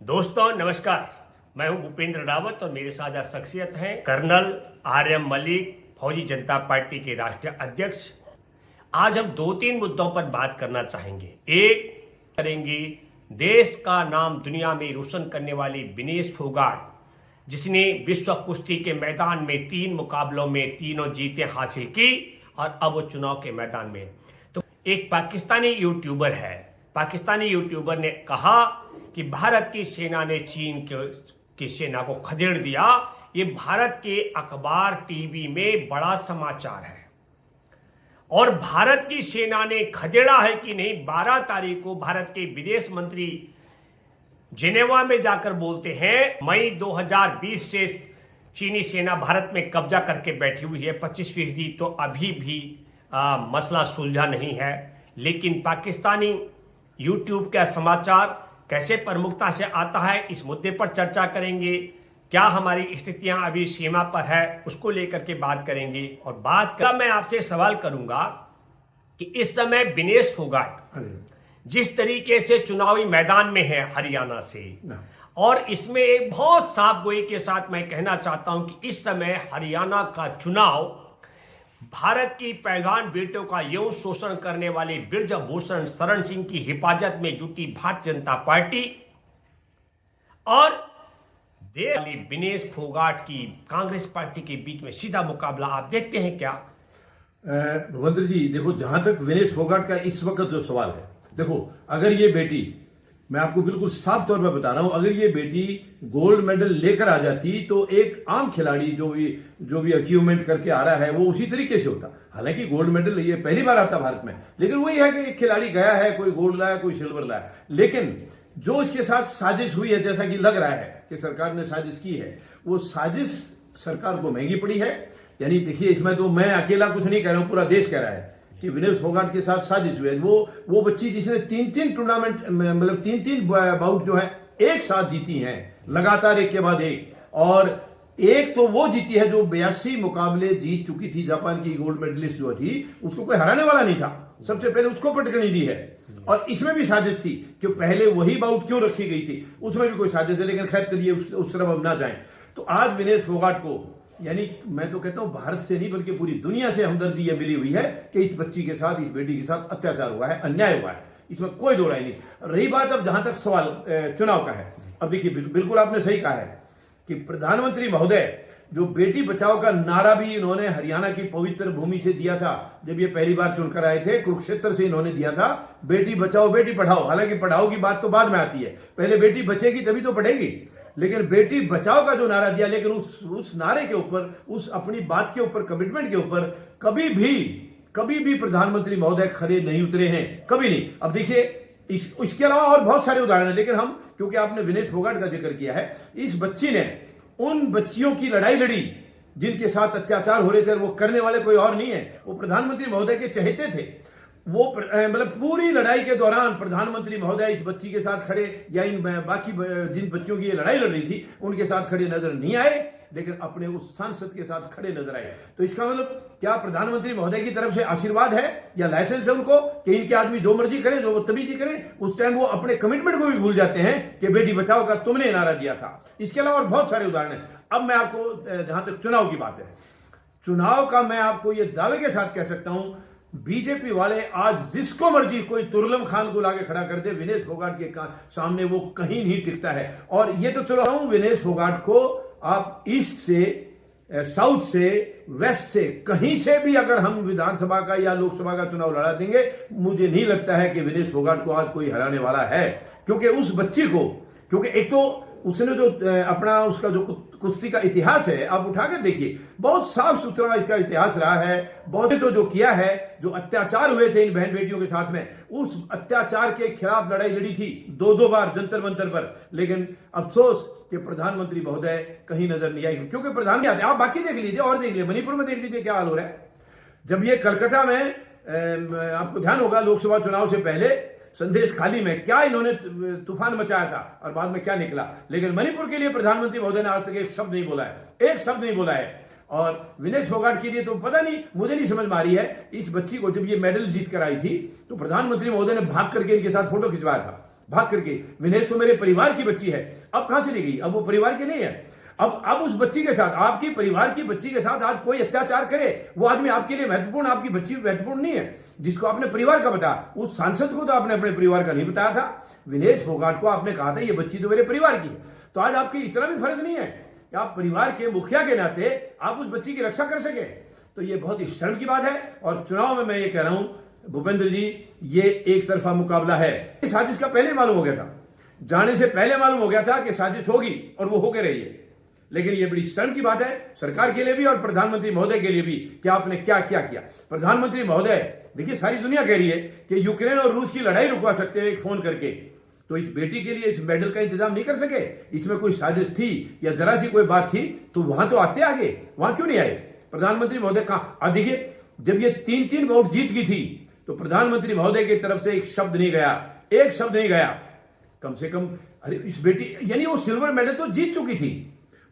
दोस्तों नमस्कार। मैं हूं भूपेंद्र रावत और मेरे साथ आज शख्सियत हैं कर्नल आर.एम. मलिक, फौजी जनता पार्टी के राष्ट्रीय अध्यक्ष। आज हम दो तीन मुद्दों पर बात करना चाहेंगे। एक करेंगे देश का नाम दुनिया में रोशन करने वाली विनेश फोगाट, जिसने विश्व कुश्ती के मैदान में 3 मुकाबलों में तीनों जीतें हासिल की और अब वो चुनाव के मैदान में। तो एक पाकिस्तानी यूट्यूबर है, पाकिस्तानी यूट्यूबर ने कहा कि भारत की सेना ने चीन की सेना को खदेड़ दिया। ये भारत के अखबार टीवी में बड़ा समाचार है और भारत की सेना ने खदेड़ा है कि नहीं, 12 तारीख को भारत के विदेश मंत्री जिनेवा में जाकर बोलते हैं मई 2020 से चीनी सेना भारत में कब्जा करके बैठी हुई है 25%। तो अभी भी मसला सुलझा नहीं है। लेकिन पाकिस्तानी यूट्यूब का समाचार कैसे प्रमुखता से आता है, इस मुद्दे पर चर्चा करेंगे। क्या हमारी स्थितियां अभी सीमा पर है, उसको लेकर के बात करेंगे। और मैं आपसे सवाल करूंगा कि इस समय विनेश फोगाट जिस तरीके से चुनावी मैदान में है हरियाणा से, और इसमें एक बहुत साफ गोई के साथ मैं कहना चाहता हूं कि इस समय हरियाणा का चुनाव भारत की पहलवान बेटों का यौन शोषण करने वाले ब्रजभूषण शरण सिंह की हिफाजत में जुटी भारतीय जनता पार्टी और विनेश फोगाट की कांग्रेस पार्टी के बीच में सीधा मुकाबला आप देखते हैं क्या? भूपेंद्र जी, देखो, जहां तक विनेश फोगाट का इस वक्त जो सवाल है, देखो, अगर ये बेटी, मैं आपको बिल्कुल साफ तौर पर बता रहा हूं, अगर ये बेटी गोल्ड मेडल लेकर आ जाती तो एक आम खिलाड़ी जो भी अचीवमेंट करके आ रहा है वो उसी तरीके से होता। हालांकि गोल्ड मेडल ये पहली बार आता भारत में, लेकिन वही है कि एक खिलाड़ी गया है, कोई गोल्ड लाया, कोई सिल्वर लाया। लेकिन जो इसके साथ साजिश हुई है, जैसा कि लग रहा है कि सरकार ने साजिश की है, वो साजिश सरकार को महंगी पड़ी है। यानी देखिए, इसमें तो मैं अकेला कुछ नहीं कह रहा हूं, पूरा देश कह रहा है कि विनेश फोगाट के साथ साजिश हुई है। वो बच्ची जिसने 3 टूर्नामेंट, मतलब 3 बाउट जो है एक साथ जीती हैं लगातार, एक के बाद एक। और एक तो वो जीती है जो 82 मुकाबले जीत चुकी थी, जापान की गोल्ड मेडलिस्ट जो थी, उसको कोई हराने वाला नहीं था, सबसे पहले उसको पटकनी दी है। और इसमें भी साजिश थी कि पहले वही बाउट क्यों रखी गई थी, उसमें भी कोई साजिश है। लेकिन खैर चलिए, उस तरफ हम ना जाएं। तो आज विनेश फोगाट को, यानी मैं तो कहता हूं भारत से नहीं बल्कि पूरी दुनिया से हमदर्दी ये मिली हुई है कि इस बच्ची के साथ, इस बेटी के साथ अत्याचार हुआ है, अन्याय हुआ है, इसमें कोई दो राय नहीं। रही बात अब जहां तक सवाल चुनाव का है, अब देखिए, बिल्कुल आपने सही कहा है कि प्रधानमंत्री महोदय जो बेटी बचाओ का नारा भी इन्होंने हरियाणा की पवित्र भूमि से दिया था, जब ये पहली बार चुनकर आए थे, कुरुक्षेत्र से इन्होंने दिया था, बेटी बचाओ बेटी पढ़ाओ। हालांकि पढ़ाओ की बात तो बाद में आती है, पहले बेटी बचेगी तभी तो पढ़ेगी। लेकिन बेटी बचाओ का जो नारा दिया, लेकिन उस नारे के ऊपर, उस अपनी बात के ऊपर, कमिटमेंट के ऊपर कभी भी प्रधानमंत्री महोदय खड़े नहीं उतरे हैं, कभी नहीं। अब देखिए, इसके अलावा और बहुत सारे उदाहरण हैं, लेकिन हम, क्योंकि आपने विनेश फोगाट का जिक्र किया है, इस बच्ची ने उन बच्चियों की लड़ाई लड़ी जिनके साथ अत्याचार हो रहे थे, वो करने वाले कोई और नहीं है, वो प्रधानमंत्री महोदय के चहेते थे। वो मतलब पूरी लड़ाई के दौरान प्रधानमंत्री महोदय इस बच्ची के साथ खड़े, या इन बाकी जिन बच्चियों की ये लड़ाई लड़ रही थी उनके साथ खड़े नजर नहीं आए, लेकिन अपने उस सांसद के साथ खड़े नजर आए। तो इसका मतलब क्या प्रधानमंत्री महोदय की तरफ से आशीर्वाद है या लाइसेंस है उनको कि इनके आदमी जो मर्जी करें, जो बदतमीजी करें? उस टाइम वो अपने कमिटमेंट को भी भूल जाते हैं कि बेटी बचाओ का तुमने नारा दिया था। इसके अलावा और बहुत सारे उदाहरण हैं। अब मैं आपको, जहां तक चुनाव की बात है, चुनाव का मैं आपको ये दावे के साथ कह सकता हूं, बीजेपी वाले आज जिसको मर्जी, कोई तुरलम खान को लाके खड़ा कर दे, विनेश फोगाट के सामने वो कहीं नहीं टिकता है। और ये तो चलो, विनेश फोगाट को आप ईस्ट से, साउथ से, वेस्ट से, कहीं से भी अगर हम विधानसभा का या लोकसभा का चुनाव लड़ा देंगे, मुझे नहीं लगता है कि विनेश फोगाट को आज कोई हराने वाला है। क्योंकि उस बच्ची को, क्योंकि एक तो उसने जो अपना, उसका जो कुश्ती का इतिहास है, आप उठाकर देखिए, बहुत साफ सुथरा इसका इतिहास रहा है। बहुत तो जो किया है, जो अत्याचार हुए थे इन बहन बेटियों के साथ में, उस अत्याचार के खिलाफ लड़ाई लड़ी थी 2 बार जंतर मंतर पर। लेकिन अफसोस कि प्रधानमंत्री महोदय कहीं नजर नहीं आई, क्योंकि प्रधानमंत्री आते, आप बाकी देख लीजिए, और देख लीजिए, मणिपुर में देख लीजिए क्या हाल हो रहा है। जब ये कलकत्ता में, आपको ध्यान होगा, लोकसभा चुनाव से पहले संदेश खाली में क्या इन्होंने तूफान मचाया था और बाद में क्या निकला। लेकिन मणिपुर के लिए प्रधानमंत्री महोदय ने आज तक एक शब्द नहीं बोला है, एक शब्द नहीं बोला है। और विनेश फोगाट के लिए तो पता नहीं, मुझे नहीं समझ में आ रही है। इस बच्ची को जब ये मेडल जीत कर आई थी तो प्रधानमंत्री महोदय ने भाग करके इनके साथ फोटो खिंचवाया था, भाग करके। विनेश तो मेरे परिवार की बच्ची है, अब कहां चली गई? अब वो परिवार की नहीं है। अब उस बच्ची के साथ, आपकी परिवार की बच्ची के साथ आज कोई अत्याचार करे, वो आदमी आपके लिए महत्वपूर्ण, आपकी बच्ची महत्वपूर्ण नहीं है। जिसको आपने परिवार का बताया, उस सांसद को तो आपने अपने परिवार का नहीं बताया था। विनेश फोगाट को आपने कहा था ये बच्ची तो मेरे परिवार की है। तो आज आपकी इतना भी फर्ज नहीं है कि आप परिवार के मुखिया के नाते आप उस बच्ची की रक्षा कर सके। तो ये बहुत ही शर्म की बात है। और चुनाव में मैं ये कह रहा हूं भूपेंद्र जी, ये एक तरफा मुकाबला है। इस साजिश का पहले मालूम हो गया था, जाने से पहले मालूम हो गया था कि साजिश होगी और वो होकर रही है। लेकिन ये बड़ी शर्म की बात है सरकार के लिए भी और प्रधानमंत्री महोदय के लिए भी कि आपने क्या क्या किया। प्रधानमंत्री महोदय, देखिए सारी दुनिया कह रही है कि यूक्रेन और रूस की लड़ाई रुकवा सकते हैं एक फोन करके, तो इस बेटी के लिए इस मेडल का इंतजाम नहीं कर सके? इसमें कोई साजिश थी या जरा सी कोई बात थी तो वहां तो आते आगे, वहां क्यों नहीं आए प्रधानमंत्री महोदय? कहां? देखिए जब ये 3-3 वोट जीत गई थी तो प्रधानमंत्री महोदय की तरफ से एक शब्द नहीं गया, एक शब्द नहीं गया। कम से कम अरे इस बेटी, यानी वो सिल्वर मेडल तो जीत चुकी थी,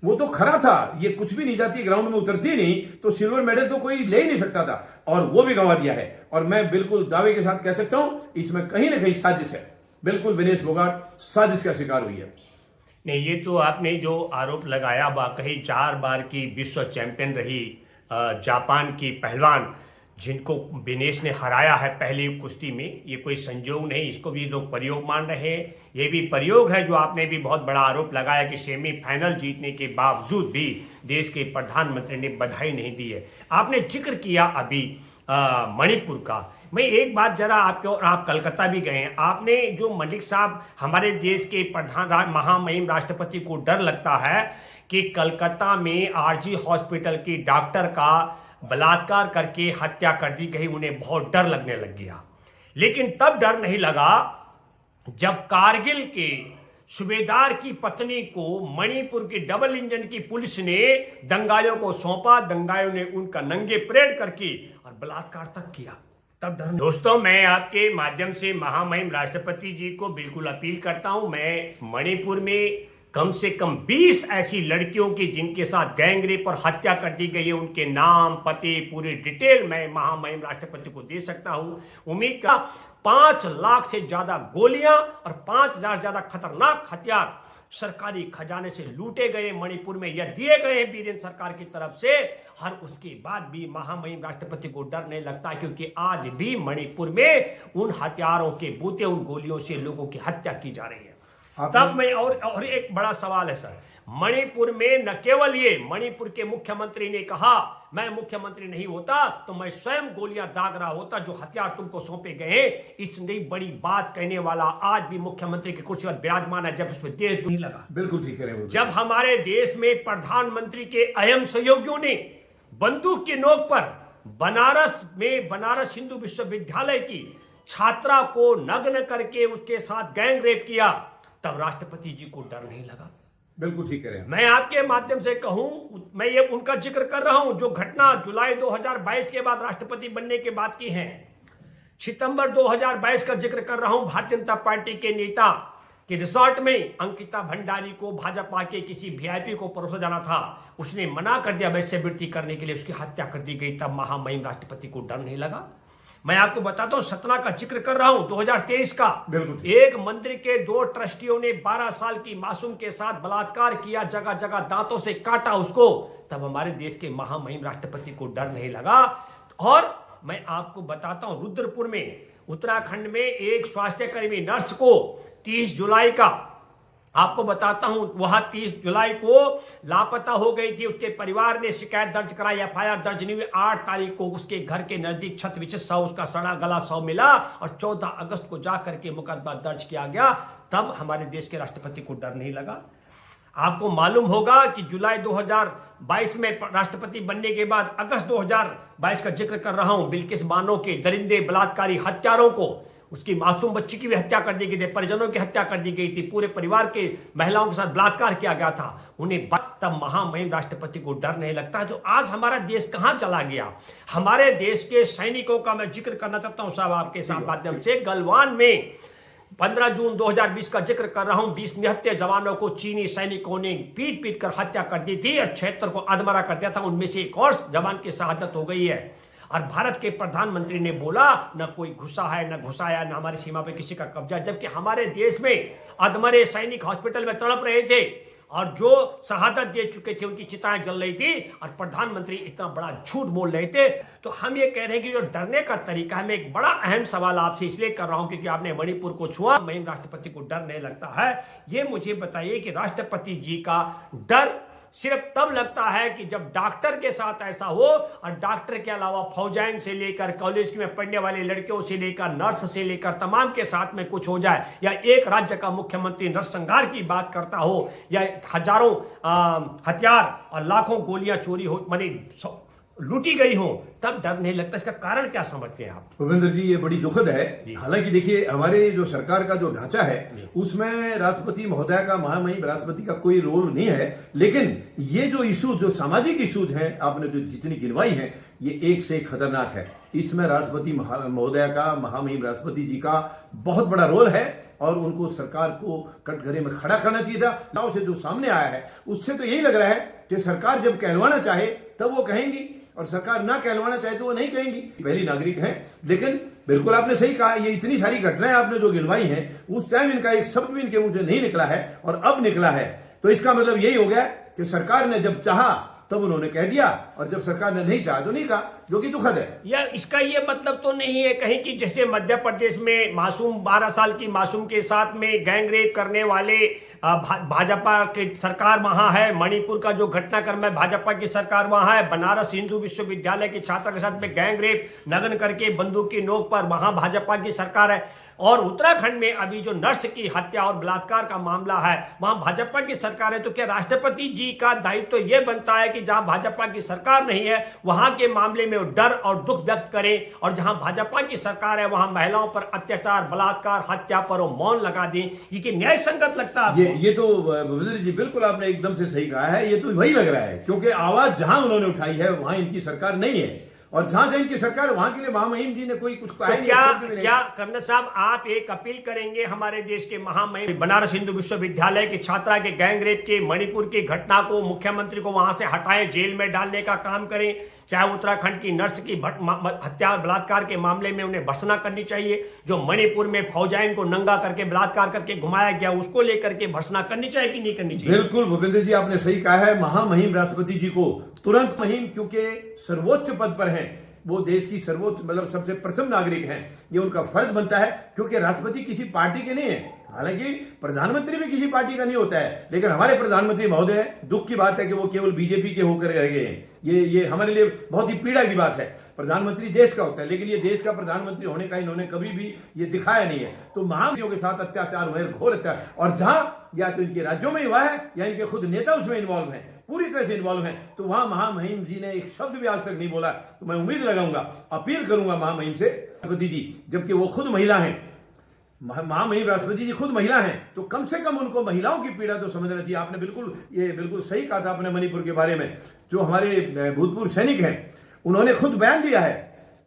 वो तो खरा था, ये कुछ भी नहीं जाती, ग्राउंड में उतरती नहीं, तो सिल्वर मेडल तो कोई ले ही नहीं सकता था, और वो भी गंवा दिया है। और मैं बिल्कुल दावे के साथ कह सकता हूं इसमें कहीं ना कहीं साजिश है। बिल्कुल विनेश फोगाट साजिश का शिकार हुई है। नहीं, ये तो आपने जो आरोप लगाया, वाकई 4 बार की विश्व चैंपियन रही जापान की पहलवान, जिनको विनेश ने हराया है पहली कुश्ती में, ये कोई संजोग नहीं, इसको भी लोग प्रयोग मान रहे हैं। ये भी प्रयोग है जो आपने भी बहुत बड़ा आरोप लगाया कि सेमीफाइनल जीतने के बावजूद भी देश के प्रधानमंत्री ने बधाई नहीं दी है। आपने जिक्र किया अभी मणिपुर का। मैं एक बात जरा आपके, और आप कलकत्ता भी गए हैं, आपने जो मलिक साहब, हमारे देश के प्रधान महामहिम राष्ट्रपति को डर लगता है कि कलकत्ता में आरजी हॉस्पिटल की डॉक्टर का बलात्कार करके हत्या कर दी गई, उन्हें बहुत डर लगने लग गया। लेकिन तब डर नहीं लगा जब कारगिल के सूबेदार की पत्नी को मणिपुर की डबल इंजन की पुलिस ने दंगाइयों को सौंपा, दंगाइयों ने उनका नंगे परेड करके और बलात्कार तक किया, तब डर। दोस्तों, मैं आपके माध्यम से महामहिम राष्ट्रपति जी को बिल्कुल अपील करता हूं, मैं मणिपुर में कम से कम 20 ऐसी लड़कियों की जिनके साथ गैंगरेप और हत्या कर दी गई है, उनके नाम, पते, पूरी डिटेल मैं महामहिम राष्ट्रपति को दे सकता हूं। उम्मीद का 5 लाख से ज्यादा गोलियां और 5000 से ज्यादा खतरनाक हथियार सरकारी खजाने से लूटे गए मणिपुर में, या दिए गए हैं बीरेंद्र सरकार की तरफ से। हर उसके बाद भी महामहिम राष्ट्रपति को डर नहीं लगता, क्योंकि आज भी मणिपुर में उन हथियारों के बूते, उन गोलियों से लोगों की हत्या की जा रही है। तब मैं और एक बड़ा सवाल है सर, मणिपुर में न केवल ये, मणिपुर के मुख्यमंत्री ने कहा मैं मुख्यमंत्री नहीं होता तो मैं स्वयं गोलियां दाग रहा होता, जो हथियार तुमको सौंपे गए, इतनी बड़ी बात कहने वाला आज भी मुख्यमंत्री की कुर्सी पर विराजमान है, जब उसमें देश नहीं लगा। बिल्कुल ठीक है। जब हमारे देश में प्रधानमंत्री के अहम सहयोगियों ने बंदूक की नोक पर बनारस हिंदू विश्वविद्यालय की छात्रा को नग्न करके उसके साथ गैंग रेप किया, तब राष्ट्रपति जी को डर नहीं लगा। बिल्कुल ठीक कह रहे हैं। मैं आपके माध्यम से कहूं, मैं ये उनका जिक्र कर रहा हूं जो घटना जुलाई 2022 के बाद राष्ट्रपति बनने के बाद की है। सितंबर 2022 का जिक्र कर रहा हूं। भारतीय जनता पार्टी के नेता के रिसोर्ट में अंकिता भंडारी को भाजपा के किसी वीआईपी को परोसा जाना था, उसने मना कर दिया वैश्यवृत्ति करने के लिए, उसकी हत्या कर दी गई, तब महामहिम राष्ट्रपति को डर नहीं लगा। मैं आपको बताता हूं, सतना का जिक्र कर रहा हूं 2023 का। एक मंदिर के 2 ट्रस्टियों ने 12 साल की मासूम के साथ बलात्कार किया, जगह जगह दांतों से काटा उसको, तब हमारे देश के महामहिम राष्ट्रपति को डर नहीं लगा। और मैं आपको बताता हूं, रुद्रपुर में, उत्तराखंड में एक स्वास्थ्यकर्मी नर्स को 30 जुलाई का, आपको बताता हूं, वह 30 जुलाई को लापता हो गई थी। उसके परिवार ने शिकायत दर्ज कराई, एफआईआर दर्ज नहीं हुई। 8 तारीख को उसके घर के नजदीक छत विचित शव, उसका सड़ा गला शव मिला, और 14 अगस्त को जाकर के मुकदमा दर्ज किया गया। तब हमारे देश के राष्ट्रपति को डर नहीं लगा। आपको मालूम होगा कि जुलाई 2022 में राष्ट्रपति बनने के बाद अगस्त 2022 का जिक्र कर रहा हूं, बिल्किस बानो के दरिंदे बलात्कारी हत्यारों को, उसकी मासूम बच्ची की भी हत्या कर दी गई थी, परिजनों की हत्या कर दी गई थी, पूरे परिवार के महिलाओं के साथ बलात्कार किया गया था, उन्हें तब महामहिम राष्ट्रपति को डर नहीं लगता है। तो आज हमारा देश कहां चला गया? हमारे देश के सैनिकों का मैं जिक्र करना चाहता हूं साहब आपके साथ माध्यम से। गलवान में 15 जून 2020 का जिक्र कर रहा हूं, 20 निहत्थे जवानों को चीनी सैनिकों ने पीट पीट कर हत्या कर दी थी और 76 को अधमरा कर दिया था। उनमें से एक और जवान की शहादत हो गई है। और भारत के प्रधानमंत्री ने बोला न कोई घुसा है, न घुसाया, न हमारी सीमा पे किसी का कब्जा, जबकि हमारे देश में अधमरे सैनिक हॉस्पिटल में तड़प रहे थे और जो शहादत दे चुके थे उनकी चिताएं जल रही थी और प्रधानमंत्री इतना बड़ा झूठ बोल रहे थे। तो हम ये कह रहे हैं कि जो डरने का तरीका है, मैं एक बड़ा अहम सवाल आपसे इसलिए कर रहा हूं क्योंकि आपने मणिपुर को छुआ। महिम राष्ट्रपति को डर नहीं लगता है, ये मुझे बताइए कि राष्ट्रपति जी का डर सिर्फ तब लगता है कि जब डॉक्टर के साथ ऐसा हो, और डॉक्टर के अलावा फौजाइन से लेकर कॉलेज में पढ़ने वाले लड़कियों से लेकर नर्स से लेकर तमाम के साथ में कुछ हो जाए, या एक राज्य का मुख्यमंत्री नरसंहार की बात करता हो, या हजारों हथियार और लाखों गोलियां चोरी हो, मानी लूटी गई हो, तब डर नहीं लगता। इसका कारण क्या समझते हैं आप? भूपेंद्र जी, ये बड़ी दुखद है। हालांकि देखिए, हमारे जो सरकार का जो ढांचा है उसमें राष्ट्रपति महोदय का, महामहिम राष्ट्रपति का कोई रोल नहीं है, लेकिन ये जो इशूज, जो सामाजिक इशूज हैं, आपने जो जितनी गिनवाई हैं, ये एक से एक खतरनाक है। इसमें राष्ट्रपति महोदय का, महामहिम राष्ट्रपति जी का बहुत बड़ा रोल है और उनको सरकार को कटघरे में खड़ा करना चाहिए था। नाव से जो सामने आया है उससे तो यही लग रहा है कि सरकार जब कहलवाना चाहे तब वो कहेंगी और सरकार ना कहलवाना चाहे तो वो नहीं कहेंगी। पहली नागरिक हैं, लेकिन बिल्कुल आपने सही कहा, ये इतनी सारी घटनाएं आपने जो गिनवाई हैं, उस टाइम इनका एक शब्द भी इनके मुंह से नहीं निकला है और अब निकला है। तो इसका मतलब यही हो गया कि सरकार ने जब चाहा तब उन्होंने कह दिया और जब सरकार ने नहीं चाहा तो नहीं कहा, जो कि दुखद है। या इसका ये मतलब तो नहीं है कहीं कि जैसे मध्य प्रदेश में मासूम 12 साल की मासूम के साथ में गैंग रेप करने वाले भाजपा की सरकार वहां है, मणिपुर का जो घटनाक्रम है भाजपा की सरकार वहां है, बनारस हिंदू विश्वविद्यालय के छात्र के साथ में गैंग रेप नग्न करके बंदूक की नोक पर वहां भाजपा की सरकार है, और उत्तराखंड में अभी जो नर्स की हत्या और बलात्कार का मामला है वहां भाजपा की सरकार है। तो क्या राष्ट्रपति जी का दायित्व तो यह बनता है कि जहां भाजपा की सरकार नहीं है वहां के मामले में वो डर और दुख व्यक्त करें, और जहां भाजपा की सरकार है वहां महिलाओं पर अत्याचार, बलात्कार, हत्या पर वो मौन लगा दें? ये न्याय संगत लगता है? ये तो भूपेंद्र जी बिल्कुल आपने एकदम से सही कहा है। ये तो वही लग रहा है, क्योंकि आवाज जहां उन्होंने उठाई है वहां इनकी सरकार नहीं है, और जहां जहां इनकी सरकार वहां के लिए महामहिम जी ने कोई कुछ कहा नहीं। क्या कर्नल साहब आप एक अपील करेंगे हमारे देश के महामहिम बनारस हिंदू विश्वविद्यालय की छात्रा के गैंग रेप के मणिपुर की घटना को मुख्यमंत्री को वहां से हटाएं, जेल में डालने का काम करें, चाहे उत्तराखंड की नर्स की हत्या बलात्कार के मामले में उन्हें भर्त्सना करनी चाहिए, जो मणिपुर में फौजाइन को नंगा करके बलात्कार करके घुमाया गया उसको लेकर के भर्त्सना करनी चाहिए कि नहीं करनी चाहिए? बिल्कुल भूपेंद्र जी आपने सही कहा है। महामहिम राष्ट्रपति जी को तुरंत, महिम क्योंकि सर्वोच्च पद पर हैं, वो देश की सर्वोच्च मतलब सबसे प्रथम नागरिक हैं, ये उनका फर्ज बनता है, क्योंकि राष्ट्रपति किसी पार्टी के नहीं है। हालांकि प्रधानमंत्री भी किसी पार्टी का नहीं होता है, लेकिन हमारे प्रधानमंत्री महोदय, दुख की बात है कि वो केवल बीजेपी के होकर रह गए हैं। ये हमारे लिए बहुत ही पीड़ा की बात है। प्रधानमंत्री देश का होता है, लेकिन ये देश का प्रधानमंत्री होने का इन्होंने कभी भी ये दिखाया नहीं है। तो महामंत्रियों के साथ अत्याचार हुए, घोर अत्याचार, और जहां या तो इनके राज्यों में हुआ है या इनके खुद नेता उसमें इन्वॉल्व हैं, पूरी तरह से इन्वॉल्व हैं, तो वहां महामहिम जी ने एक शब्द भी आज तक नहीं बोला। तो मैं उम्मीद लगाऊंगा, अपील करूंगा महामहिम से, राष्ट्रपति जी जबकि वो खुद महिला हैं, महामहिम राष्ट्रपति जी खुद महिला हैं, तो कम से कम उनको महिलाओं की पीड़ा तो समझना चाहिए। आपने बिल्कुल सही कहा था अपने मणिपुर के बारे में। जो हमारे भूतपूर्व सैनिक हैं उन्होंने खुद बयान दिया है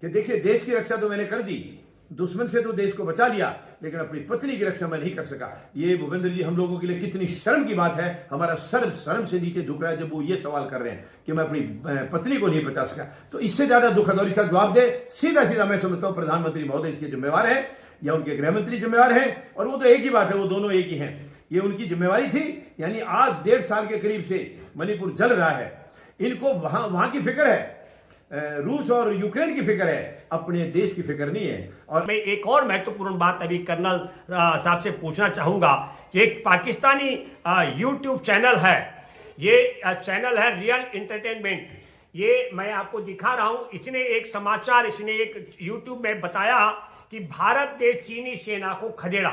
कि देखिए, देश की रक्षा तो मैंने कर दी, दुश्मन से तो देश को बचा लिया, लेकिन अपनी पत्नी की रक्षा मैं नहीं कर सका। ये भूपेंद्र जी हम लोगों के लिए कितनी शर्म की बात है। हमारा सर शर्म से नीचे झुक रहा है जब वो ये सवाल कर रहे हैं कि मैं अपनी पत्नी को नहीं बचा सका। तो इससे ज्यादा दुखद, और इसका जवाब दे सीधा मैं समझता हूं प्रधानमंत्री महोदय इसके जिम्मेवार है या उनके गृहमंत्री जिम्मेवार हैं, और वो तो एक ही बात है, वो दोनों एक ही हैं। ये उनकी जिम्मेवारी थी। यानी आज 1.5 साल के करीब से मणिपुर जल रहा है, इनको वहां की फिक्र है, रूस और यूक्रेन की फिक्र है, अपने देश की फिक्र नहीं है। और मैं एक और महत्वपूर्ण बात अभी कर्नल साहब से पूछना चाहूंगा कि एक पाकिस्तानी यूट्यूब चैनल है, ये चैनल है रियल एंटरटेनमेंट, ये मैं आपको दिखा रहा हूं। इसने एक समाचार, इसने एक यूट्यूब में बताया कि भारत ने चीनी सेना को खदेड़ा,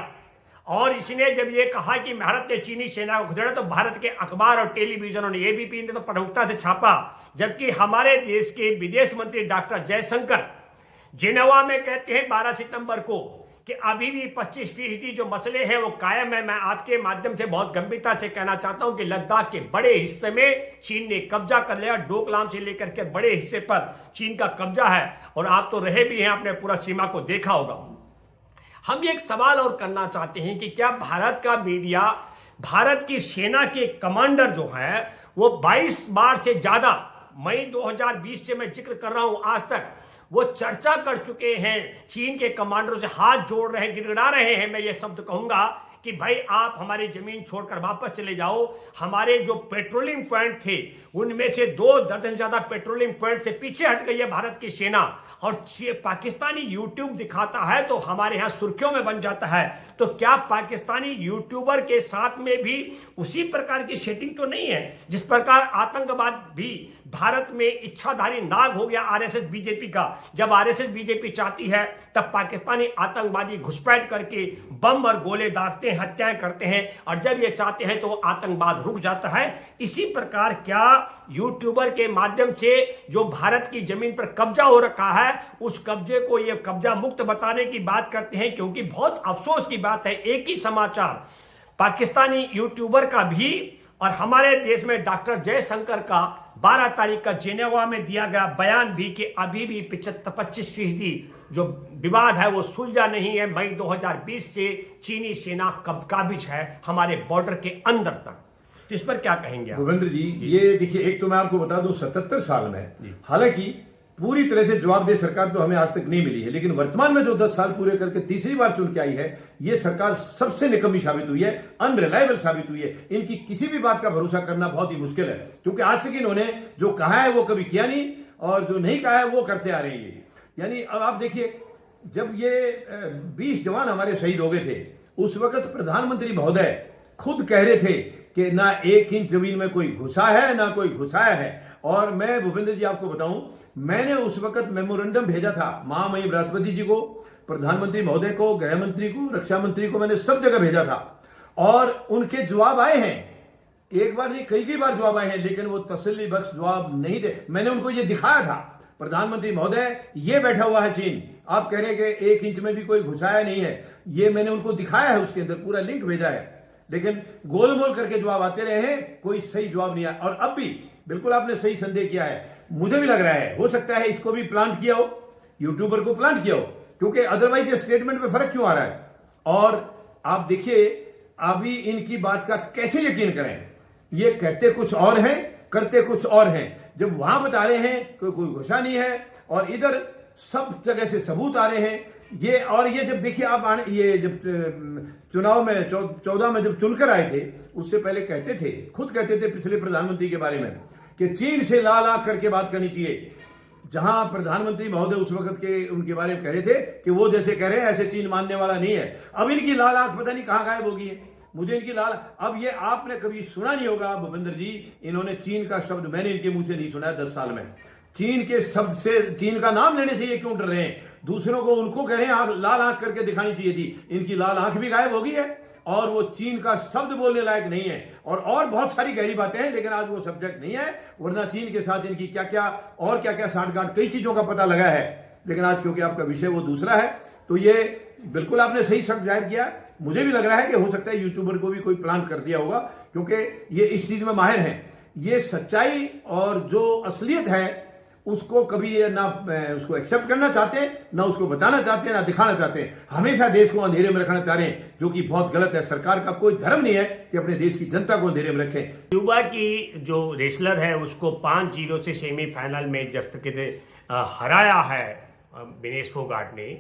और इसने जब ये कहा कि भारत ने चीनी सेना को खदेड़ा तो भारत के अखबार और टेलीविजन और एबीपी ने तो प्रमुखता से छापा, जबकि हमारे देश के विदेश मंत्री डॉक्टर जयशंकर जिनेवा में कहते हैं 12 सितंबर को कि अभी भी 25% जो मसले हैं वो कायम है। मैं आपके माध्यम से बहुत गंभीरता से कहना चाहता हूं कि लद्दाख के बड़े हिस्से में चीन ने कब्जा कर लिया, डोकलाम से लेकर के बड़े हिस्से पर चीन का कब्जा है, और आप तो रहे भी हैं, आपने पूरा सीमा को देखा होगा। हम एक सवाल और करना चाहते हैं कि क्या भारत का मीडिया, भारत की सेना के कमांडर जो है वो 22 बार से ज्यादा, मई 2020 से मैं जिक्र कर रहा हूं आज तक, वो चर्चा कर चुके हैं, चीन के कमांडरों से हाथ जोड़ रहे हैं, गिड़गिड़ा रहे हैं। मैं ये शब्द कहूंगा कि भाई आप हमारी जमीन छोड़कर वापस चले जाओ। हमारे जो पेट्रोलिंग पॉइंट थे उनमें से 2 दर्जन ज्यादा पेट्रोलिंग पॉइंट से पीछे हट गई है भारत की सेना, और पाकिस्तानी यूट्यूब दिखाता है तो हमारे यहां सुर्खियों में बन जाता है। तो क्या पाकिस्तानी यूट्यूबर के साथ में भी उसी प्रकार की सेटिंग तो नहीं है जिस प्रकार आतंकवाद भी भारत में इच्छाधारी नाग हो गया आरएसएस बीजेपी का। जब आरएसएस बीजेपी चाहती है तब पाकिस्तानी आतंकवादी घुसपैठ करके बम और गोले दागते हैं, हत्याएं करते हैं, और जब ये चाहते हैं तो आतंकवाद रुक जाता है। इसी प्रकार क्या यूट्यूबर के माध्यम से जो भारत की जमीन पर कब्जा हो रखा है उस कब्जे को ये कब्जा मुक्त बताने की बात करते हैं, क्योंकि बहुत अफसोस की बात है, एक ही समाचार पाकिस्तानी यूट्यूबर का भी और हमारे देश में डॉक्टर जयशंकर का 12 तारीख का जेनेवा में दिया गया बयान भी कि अभी भी 25% जो विवाद है वो सुलझा नहीं है। मई 2020 से चीनी सेना काबिज है हमारे बॉर्डर के अंदर तक। तो इस पर क्या कहेंगे आप? भूपेंद्र जी, ये देखिए, एक तो मैं आपको बता दूं 77 साल में हालांकि पूरी तरह से जवाबदेह सरकार तो हमें आज तक नहीं मिली है, लेकिन वर्तमान में जो 10 साल पूरे करके तीसरी बार चुन के आई है, ये सरकार सबसे निकम्मी साबित हुई है, अनरिलायबल साबित हुई है। इनकी किसी भी बात का भरोसा करना बहुत ही मुश्किल है, क्योंकि आज तक इन्होंने जो कहा है वो कभी किया नहीं, और जो नहीं कहा है वो करते आ रहे हैं। यानी अब आप देखिए, जब ये 20 जवान हमारे शहीद हो गए थे, उस वक्त प्रधानमंत्री महोदय खुद कह रहे थे कि ना 1 इंच जमीन में कोई घुसा है ना कोई घुसाया है। और मैं भूपेंद्र जी आपको बताऊं, मैंने उस वक्त मेमोरेंडम भेजा था महामहिम राष्ट्रपति जी को, प्रधानमंत्री महोदय को, गृह मंत्री को, रक्षा मंत्री को, मैंने सब जगह भेजा था, और उनके जवाब आए हैं। एक बार नहीं, कई बार जवाब आए हैं, लेकिन वो तसल्ली बख्श जवाब नहीं थे। मैंने उनको ये दिखाया था, प्रधानमंत्री महोदय ये बैठा हुआ है चीन, आप कह रहे हैं कि 1 इंच में भी कोई घुसाया नहीं है, ये मैंने उनको दिखाया है, उसके अंदर पूरा लिंक भेजा है। लेकिन गोलमोल करके जवाब आते रहे हैं, कोई सही जवाब नहीं आया। और अब भी बिल्कुल आपने सही संदेह किया है, मुझे भी लग रहा है हो सकता है इसको भी प्लांट किया हो, यूट्यूबर को प्लांट किया हो, क्योंकि अदरवाइज ये स्टेटमेंट में फर्क क्यों आ रहा है। और आप देखिए, अभी इनकी बात का कैसे यकीन करें, ये कहते कुछ और हैं, करते कुछ और हैं। जब वहां बता रहे हैं कोई घुसा नहीं है, और इधर सब जगह से सबूत आ रहे हैं। ये जब देखिए आप ये जब चुनाव में 14 में जब चुनकर आए थे, उससे पहले कहते थे, खुद कहते थे पिछले प्रधानमंत्री के बारे में कि चीन से लाल आंख करके बात करनी चाहिए। जहां प्रधानमंत्री महोदय उस वक्त के उनके बारे में कह रहे थे कि वो जैसे कह रहे हैं ऐसे चीन मानने वाला नहीं है। अब इनकी लाल आंख पता नहीं कहां गायब होगी है, मुझे इनकी लाल। अब ये आपने कभी सुना नहीं होगा भूपेंद्र जी, इन्होंने चीन का शब्द मैंने इनके मुंह से नहीं सुना है 10 साल में। चीन के शब्द से, चीन का नाम लेने से ये क्यों डर रहे हैं? दूसरों को उनको कह रहे हैं लाल आंख करके दिखानी चाहिए थी, इनकी लाल आंख भी गायब हो गई है, और वो चीन का शब्द बोलने लायक नहीं है। और बहुत सारी गहरी बातें हैं, लेकिन आज वो सब्जेक्ट नहीं है, वरना चीन के साथ इनकी क्या क्या साठगांठ, कई चीजों का पता लगा है। लेकिन आज क्योंकि आपका विषय वो दूसरा है, तो ये बिल्कुल आपने सही शब्द जाहिर किया। मुझे भी लग रहा है कि हो सकता है यूट्यूबर को भी कोई प्लान कर दिया होगा, क्योंकि ये इस चीज में माहिर हैं। ये सच्चाई और जो असलियत है उसको कभी ये ना उसको एक्सेप्ट करना चाहते हैं, ना उसको बताना चाहते हैं, ना दिखाना चाहते हैं। हमेशा देश को अंधेरे में रखना चाह रहे हैं, जो कि बहुत गलत है। सरकार का कोई धर्म नहीं है कि अपने देश की जनता को अंधेरे में रखें। क्यूबा की जो रेसलर है उसको 5-0 से सेमीफाइनल में जब तक हराया है विनेश फोगाट ने,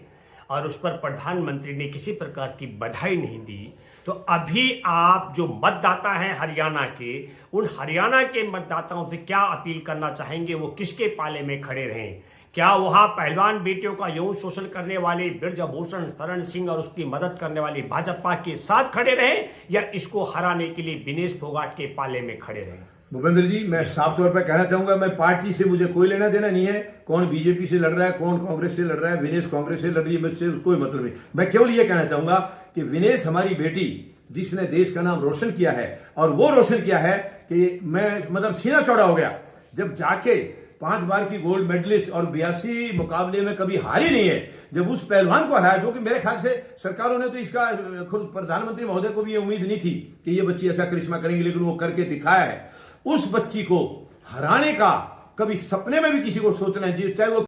और उस पर प्रधानमंत्री ने किसी प्रकार की बधाई नहीं दी। तो अभी आप जो मतदाता हैं हरियाणा के, उन हरियाणा के मतदाताओं से क्या अपील करना चाहेंगे? वो किसके पाले में खड़े रहें? क्या वहां पहलवान बेटियों का यौन शोषण करने वाले ब्रजभूषण शरण सिंह और उसकी मदद करने वाली भाजपा के साथ खड़े रहें, या इसको हराने के लिए विनेश फोगाट के पाले में खड़े रहें? भूपेंद्र जी, मैं साफ तौर पर कहना चाहूंगा, मैं पार्टी से मुझे कोई लेना देना नहीं है। कौन बीजेपी से लड़ रहा है, कौन कांग्रेस से लड़ रहा है, विनेश कांग्रेस से लड़ रही है, मुझसे कोई मतलब नहीं। मैं केवल ये कहना चाहूंगा कि विनेश हमारी बेटी, जिसने देश का नाम रोशन किया है, और वो रोशन किया है कि मैं मतलब सीना चौड़ा हो गया जब जाके 5 बार की गोल्ड मेडलिस्ट और 82 मुकाबले में कभी हारी नहीं है, जब उस पहलवान को हराया, जो कि मेरे ख्याल से सरकारों ने तो इसका, खुद प्रधानमंत्री महोदय को भी ये उम्मीद नहीं थी कि ये बच्ची ऐसा करिश्मा करेंगी, लेकिन वो करके दिखाया है। उस बच्ची को हराने का कभी सपने में भी किसी को सोचना चाहिए, चाहे वो